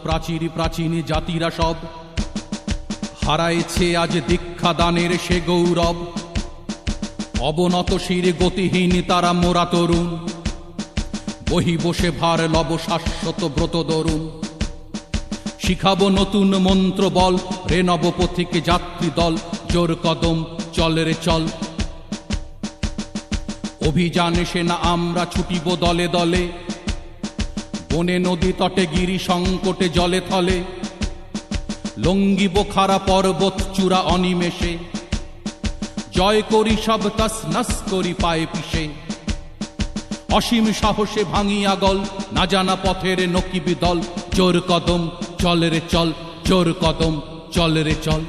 প্রাচীর প্রাচীন জাতিরা সব হারাইছে আজ দীক্ষা দানের সে গৌরব। অবনত শিরে গতিহীন তারা মোরা তরুণ, বহি বসে ভার লব শাশ্বত ব্রত দরুণ। শিখাবো নতুন মন্ত্র বল, রে নবপথিক যাত্রী দল, জোর কদম চল রে চল। অভিযানে সেনা আমরা ছুটিব দলে দলে, বনে নদী তটে গিরি সংকটে জলে থলে। লঙ্ঘিব খাড়া পর্বত চূড়া অনিমেষে, জয় করি সব তস নস করি পায়ে পিষে। অসীম সাহসে ভাঙিয়া গল, না জানা পথের নকিবি দল। জোর কদম চল রে চল, জোর কদম চল রে চল।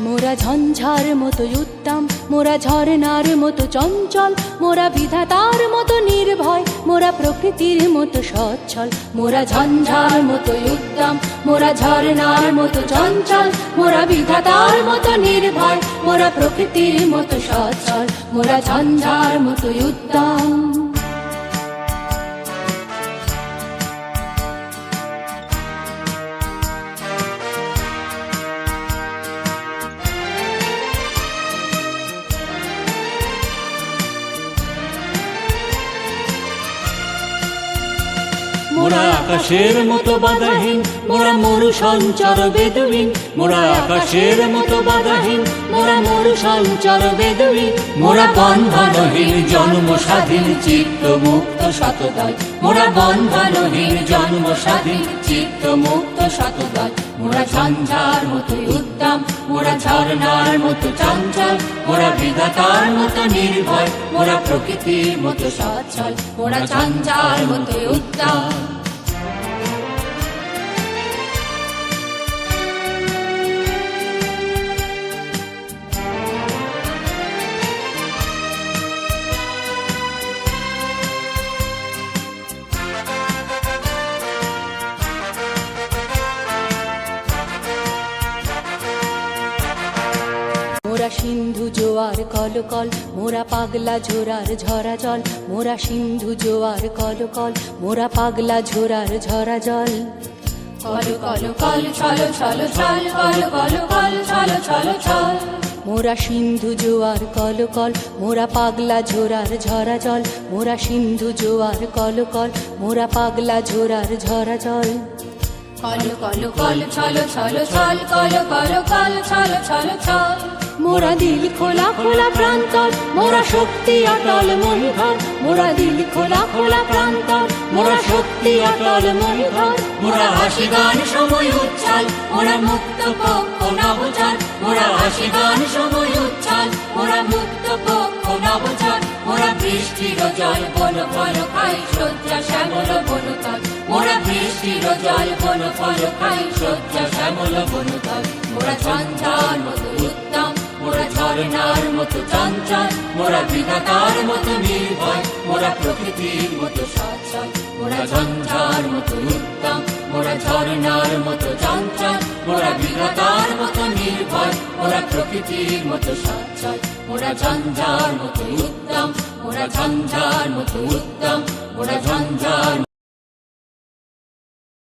মোরা ঝঞ্ঝার মতো উত্তম, মোরা ঝরনার মতো চঞ্চল, মোরা বিধাতার মতো নির্ভয়, মোরা প্রকৃতির মতো সচ্ছল। মোরা ঝঞ্ঝার মতো উত্তম, মোরা ঝরনার মতো চঞ্চল, মোরা বিধাতার মতো নির্ভয়, মোরা প্রকৃতির মতো সচ্ছল। মোরা ঝঞ্ঝার মতো উত্তম। মোরা আকাশের মতো বাধাহীন, মোরা মরু সঞ্চার বেদুইন। মোরা আকাশের মতো বাধাহীন, মোরা মরু সঞ্চার বেদুইন। মোরা বন্ধনহীন জন্ম স্বাধীন, চিত্ত মুক্ত শতদয়। মোরা বন্ধনহীন জন্ম স্বাধীন, চিত্ত মুক্ত শতদয়। মোরা ঝঞ্ঝার মতো উদ্দাম, মোরা ঝরনার মতো চঞ্চল, মোরা বিধাতার মতো নির্ভয়, মোরা প্রকৃতির মতো সচ্ছল। মোরা ঝঞ্ঝার মতো উদ্দাম। মোরা সিন্ধু জোয়ার কল কল, মোরা পাগলা ঝোরার ঝরা জল। মোরা সিন্ধু জোয়ার কল কল, মোরা পাগলা ঝোরার ঝরা জল। কল কল কল ছল ছল ছল, কল কল কল ছল ছল ছল। মোরা সিন্ধু জোয়ার কল কল, মোরা পাগলা ঝোরার ঝরা জল। মোরা সিন্ধু জোয়ার কল কল, মোরা পাগলা ঝোরার ঝরা জল। কল কল কল ছল ছল ছল, কল কল কল ছল ছল ছল। মোরা দিল খোলা খোলা প্রান্তর, মোরা শক্তি অটল মণিধর। মোরা দিল খোলা খোলা প্রান্তর, মোরা শক্তি অটল মণিধর। মোরা হাসি গান সময় উচ্ছল, মোরা মুক্ত পক্ষ নবচর। মোরা হাসি গান সময় উচ্ছল, মোরা মুক্ত পক্ষ নবচর। মোরা বৃষ্টির জল বন ফল খাই, শয্যা শ্যামল বনতল। মোরা বৃষ্টির জল বন ফল খাই, শয্যা শ্যামল বনতল। মোরা ঝঞ্ঝার মতো উত্তম, মোরা ঝরনার মতো চঞ্চল, মোরা বিধাতার মতো নির্ভয়, মোরা প্রকৃতির মতো সচ্ছল। মোরা ঝঞ্ঝার মতো উত্তম, মোরা ঝরনার মতো চঞ্চল, মোরা বিধাতার মতো নির্ভয়, মোরা প্রকৃতির মতো সচ্ছল। মোরা ঝঞ্ঝার মতো উত্তম, মোরা ঝঞ্ঝার মতো উত্তম, মোরা ঝঞ্ঝার